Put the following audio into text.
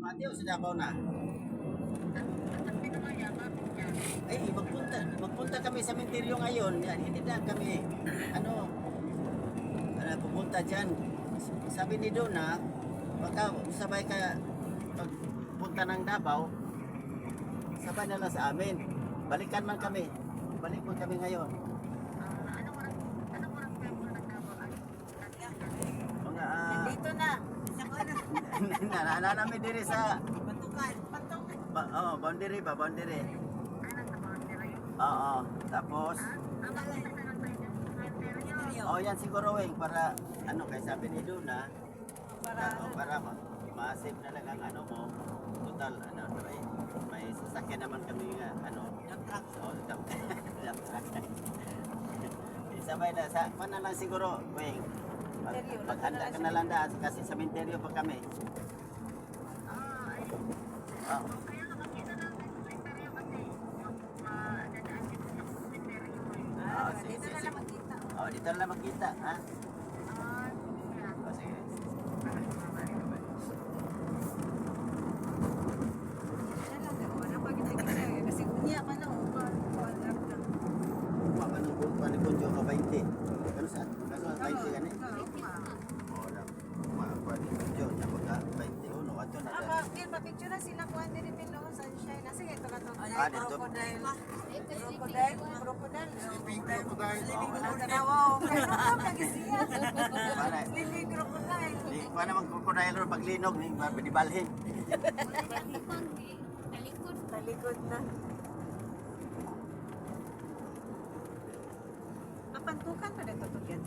Mateo, sa Davao na. Ay, magpunta kami sa Mintirio ngayon. Yan, hindi na kami, pupunta dyan. Sabi ni Donna, baka sabay ka pagpunta ng Davao, sabay na lang sa amin. Balikan man kami. Balik po kami ngayon. Mga, Dito na. namin diri sa Patukan. boundary ba, boundary. Oo, tapos yan siguro weng para kay sabi ni Duna para ma-save na lang ang mo total may sasakyan naman kami nga dump truck. Dump truck. Sabay na sa na lang siguro weng paghanda ka na lang kasi sa cemetery pa kami. Dito na lang magkita. Dito na lang magkita, ha? Sige. Kasi kunya pa na. Panipon yung ka 20. Ano sa? Kaso 20 gani? Panipon yung napaka 21. Ato na. Pa-picture na sila kuhan din pilo sa sunshine. Sige, ito na to. Dito. Crocodile. Sleeping crocodile. Wow. Sleeping crocodile. Di pa naman crocodile ro paglinog ni dibalhin. Talikod na. Mapantukan pa dito to yan.